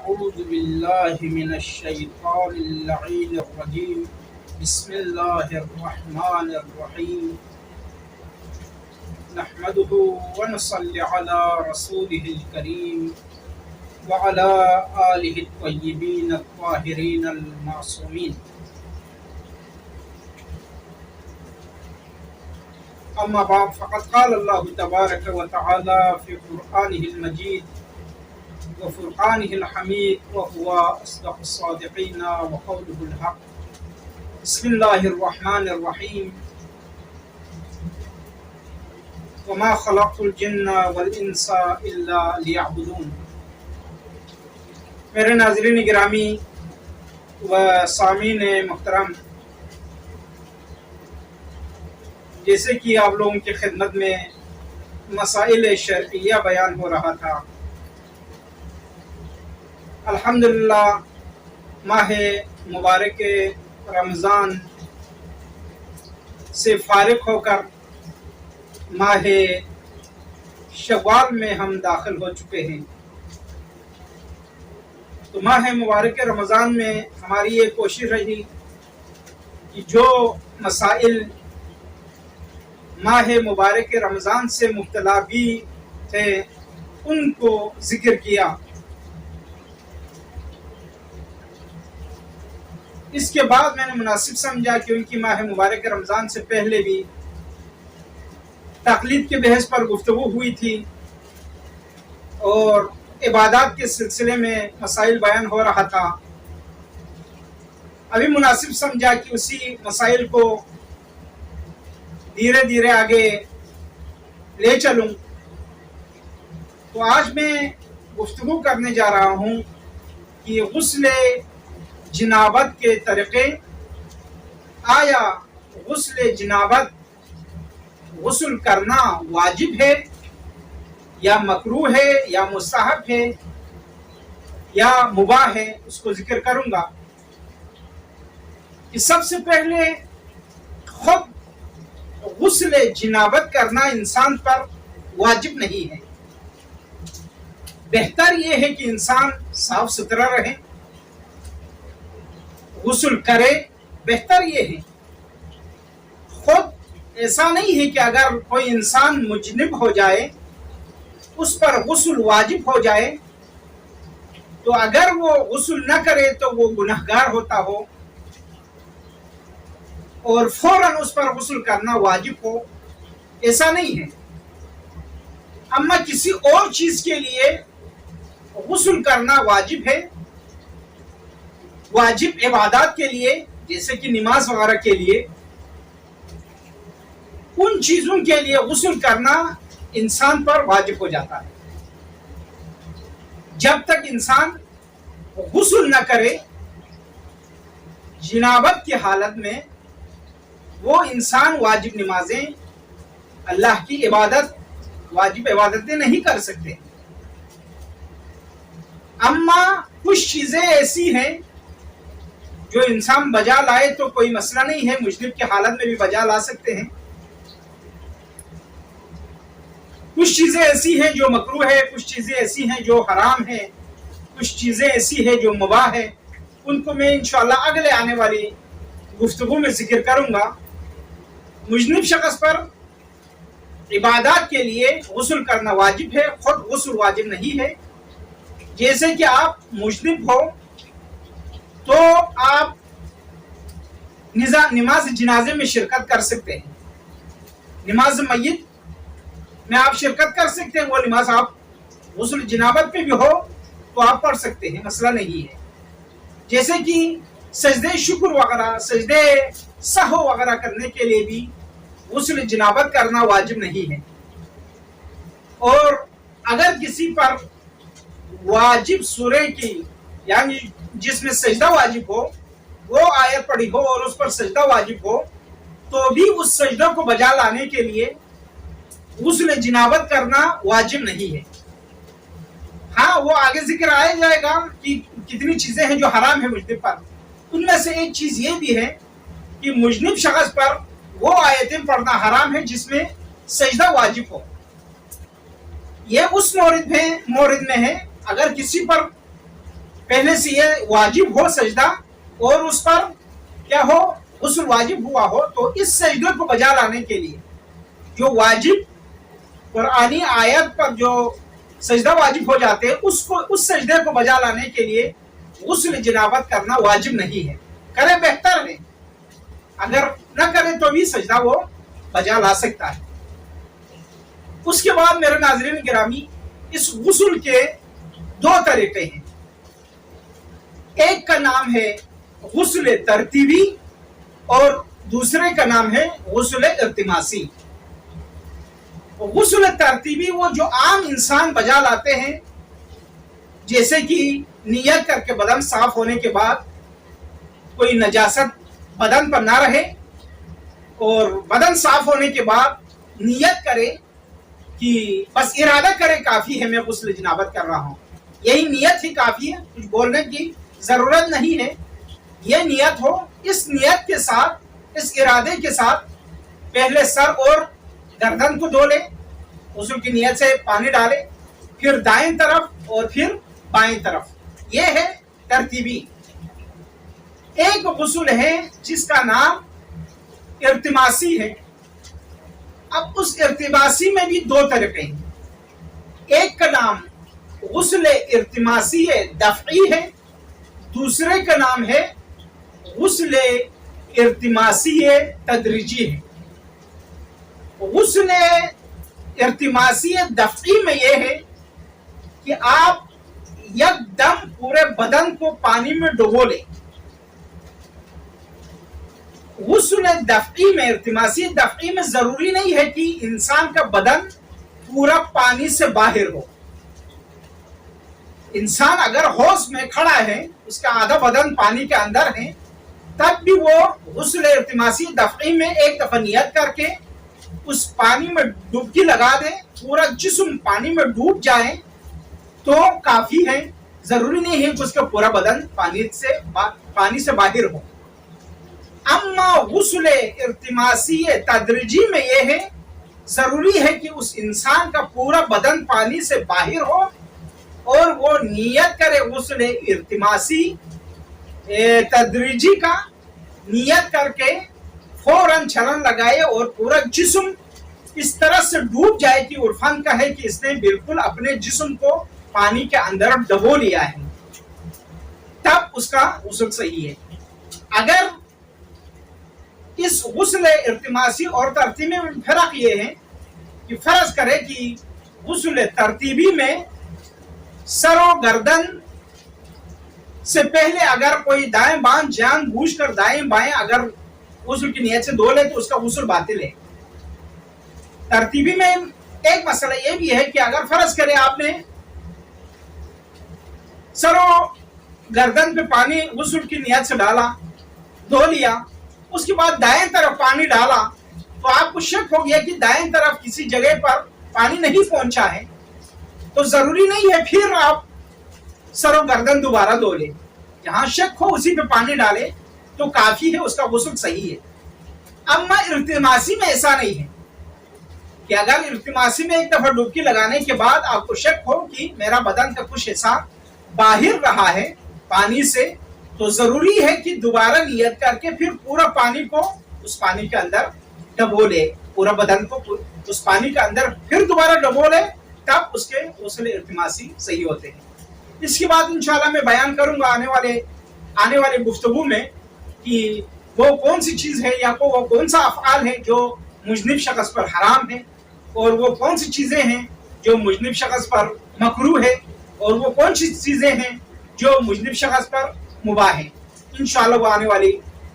أعوذ بالله من الشيطان اللعين الرجيم بسم الله الرحمن الرحيم نحمده ونصلي على رسوله الكريم وعلى آله الطيبين الطاهرين المعصومين أما بعد فقد قال الله تبارك وتعالى في قرآنه المجيد وفرقانه الحميد وهو أصدق الصادقين وقوله الحق بسم الله الرحمن الرحيم وما خلقت الجن والإنس إلا ليعبدون. میرے ناظرین گرامی و سامعین محترم، جیسے کہ آپ لوگوں کی خدمت میں مسائل شرعیہ بیان ہو رہا تھا، الحمدللہ ماہ مبارک رمضان سے فارغ ہو کر ماہ شوال میں ہم داخل ہو چکے ہیں۔ تو ماہ مبارک رمضان میں ہماری یہ کوشش رہی کہ جو مسائل ماہ مبارک رمضان سے مبتلا بھی تھے ان کو ذکر کیا۔ اس کے بعد میں نے مناسب سمجھا کہ ان کی ماہ مبارک رمضان سے پہلے بھی تقلید کے بحث پر گفتگو ہوئی تھی اور عبادات کے سلسلے میں مسائل بیان ہو رہا تھا۔ ابھی مناسب سمجھا کہ اسی مسائل کو دھیرے دھیرے آگے لے چلوں۔ تو آج میں گفتگو کرنے جا رہا ہوں کہ غسل جنابت کے طریقے، آیا غسل جنابت غسل کرنا واجب ہے یا مکروہ ہے یا مستحب ہے یا مباح ہے، اس کو ذکر کروں گا۔ کہ سب سے پہلے خود غسل جنابت کرنا انسان پر واجب نہیں ہے۔ بہتر یہ ہے کہ انسان صاف ستھرا رہے، غسل کرے، بہتر یہ ہے۔ خود ایسا نہیں ہے کہ اگر کوئی انسان مجنب ہو جائے اس پر غسل واجب ہو جائے تو اگر وہ غسل نہ کرے تو وہ گنہگار ہوتا ہو اور فوراً اس پر غسل کرنا واجب ہو، ایسا نہیں ہے۔ اما کسی اور چیز کے لیے غسل کرنا واجب ہے، واجب عبادات کے لیے جیسے کہ نماز وغیرہ کے لیے، ان چیزوں کے لیے غسل کرنا انسان پر واجب ہو جاتا ہے۔ جب تک انسان غسل نہ کرے جنابت کی حالت میں، وہ انسان واجب نمازیں، اللہ کی عبادت، واجب عبادتیں نہیں کر سکتے۔ اما کچھ چیزیں ایسی ہیں جو انسان بجا لائے تو کوئی مسئلہ نہیں ہے، مجنب کی حالت میں بھی بجا لا سکتے ہیں۔ کچھ چیزیں ایسی ہیں جو مکروہ ہے، کچھ چیزیں ایسی ہیں جو حرام ہیں، کچھ چیزیں ایسی ہیں جو مباح ہے۔ ان کو میں انشاءاللہ اگلے آنے والی گفتگو میں ذکر کروں گا۔ مجنب شخص پر عبادات کے لیے غسل کرنا واجب ہے، خود غسل واجب نہیں ہے۔ جیسے کہ آپ مجنب ہو تو آپ نماز جنازے میں شرکت کر سکتے ہیں، نماز میت میں آپ شرکت کر سکتے ہیں، وہ نماز آپ غسل جنابت پہ بھی ہو تو آپ پڑھ سکتے ہیں، مسئلہ نہیں ہے۔ جیسے کہ سجدے شکر وغیرہ، سجدے سہو وغیرہ کرنے کے لیے بھی غسل جنابت کرنا واجب نہیں ہے۔ اور اگر کسی پر واجب سورہ کی یعنی جس میں سجدہ واجب ہو، وہ آیت پڑھی ہو اور اس پر سجدہ واجب ہو، تو بھی اس سجدہ کو بجا لانے کے لیے غسل جنابت کرنا واجب نہیں ہے۔ ہاں، وہ آگے ذکر آیا جائے گا کہ کتنی چیزیں ہیں جو حرام ہیں مجنب پر۔ ان میں سے ایک چیز یہ بھی ہے کہ مجنب شخص پر وہ آیتیں پڑھنا حرام ہے جس میں سجدہ واجب ہو۔ یہ اس مورد میں ہے اگر کسی پر पहले से ये वाजिब हो सजदा और उस पर क्या हो, गुस्ल वाजिब हुआ हो, तो इस सजदे को बजा लाने के लिए जो वाजिब कुरानी आयत पर जो सजदा वाजिब हो जाते हैं, उसको उस सजदे को बजा लाने के लिए गुस्ल जनाबत करना वाजिब नहीं है। करे बेहतर है, अगर न करे तो भी सजदा वो बजा ला सकता है। उसके बाद मेरे नाज़रीन गिरामी, इस गुस्ल के दो तरीके हैं। एक का नाम है गुस्ल तरतीबी और दूसरे का नाम है गुस्ल इल्तिमासी। गुस्ल तरतीबी वो जो आम इंसान बजा लाते हैं, जैसे कि नियत करके बदन साफ होने के बाद कोई नजासत बदन पर ना रहे, और बदन साफ होने के बाद नियत करे कि बस इरादा करे काफी है, मैं गुस्ल जनाबत कर रहा हूँ, यही नियत ही काफी है, कुछ बोलने की जरूरत नहीं है। यह नियत हो, इस नियत के साथ, इस इरादे के साथ पहले सर और गर्दन को धो ले, गुस्ल की नियत से पानी डाले, फिर दाएं तरफ और फिर बाएं तरफ। यह है तरतीबी। एक गुस्ल है जिसका नाम इल्तिमासी है। अब उस इल्तिमासी में भी दो तरीके हैं। एक का नाम गुस्ल इल्तिमासी दफ़ई है, दूसरे का नाम है गुस्ल इल्तिमासी तदरीजी है। गुस्ल इल्तिमासी दफ़ई में यह है कि आप एकदम पूरे बदन को पानी में डुबो लें। गुस्ल दफ़ई में, इल्तिमासी दफ़ई में जरूरी नहीं है कि इंसान का बदन पूरा पानी से बाहर हो। इंसान अगर होश में खड़ा है, उसका आधा बदन पानी के अंदर है, तब भी वो गुस्ल इल्तिमासी दफ़ई में एक दफा नियत करके उस पानी में डुबकी लगा दे, पूरा जिस्म पानी में डूब जाए तो काफी है। जरूरी नहीं है कि उसका पूरा बदन पानी से बाहर हो। अम्मा गुस्ल इल्तिमासी तदरीजी में यह है, जरूरी है कि उस इंसान का पूरा बदन पानी से बाहर हो और वो नियत करे गुस्ल इल्तिमासी तदरीजी का, नियत करके फौरन छलन लगाए और पूरा जिस्म इस तरह से डूब जाए कि उर्फान का है कि इसने बिल्कुल अपने जिस्म को पानी के अंदर डबो लिया है, तब उसका गुस्ल सही है। अगर इस गुस्ल इल्तिमासी और तरतीबी में फर्क ये है कि फर्ज करे कि गुस्ल तरतीबी में सर और गर्दन से पहले अगर कोई दाएं बाएं जानबूझकर दाएं बाएं अगर गुस्ल की नियत से धो ले तो उसका गुस्ल बातिल है। तरतीबी में एक मसला ये भी है कि अगर फर्ज करे आपने सर और गर्दन पे पानी गुस्ल की नियत से डाला, धो लिया, उसके बाद दाएं तरफ पानी डाला, तो आपको शक हो गया कि दाएं तरफ किसी जगह पर पानी नहीं पहुंचा है, तो जरूरी नहीं है फिर आप सर और गर्दन दोबारा धो ले। जहां शक हो उसी पे पानी डाले तो काफी है, उसका गुस्ल सही है। अम्मा इल्तिमासी में ऐसा नहीं है कि अगर इल्तिमासी में एक दफा डुबकी लगाने के बाद आपको शक हो कि मेरा बदन का कुछ हिस्सा बाहर रहा है पानी से, तो जरूरी है कि दोबारा नियत करके फिर पूरा पानी को उस पानी के अंदर डबो ले, पूरा बदन को उस पानी के अंदर फिर दोबारा डबो ले, तब उसके गुस्ल इल्तिमासी सही होते हैं। इसके बाद इंशाल्लाह मैं बयान करूंगा आने वाले गुफ्तगू में कि वो कौन सी चीज है या वो कौन सा अफ़आल है जो मुजनिब शख्स पर हराम है, और वो कौन सी चीजें हैं जो मुजनिब शख्स पर मकरूह है, और वो कौन सी चीजें हैं जो मुजनिब शख्स पर मुबाह है। इंशाल्लाह वो आने वाली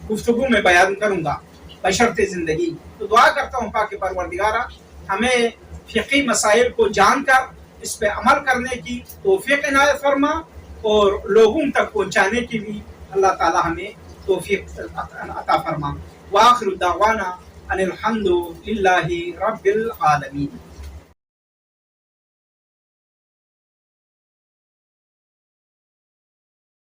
गुफ्तगू में बयान करूंगा बशर्ते जिंदगी। तो दुआ करता हूँ पाक परवरदिगारा हमें फ़िक़ही मसाइल को जानकर इस पे अमल करने की तौफीक इनायत फरमा, और लोगों तक पहुँचाने की भी अल्लाह ताला हमें तौफीक अता फरमा। व आखिरु दावाना अनिल हम्दुलिल्लाहि रब्बिल आलमीन।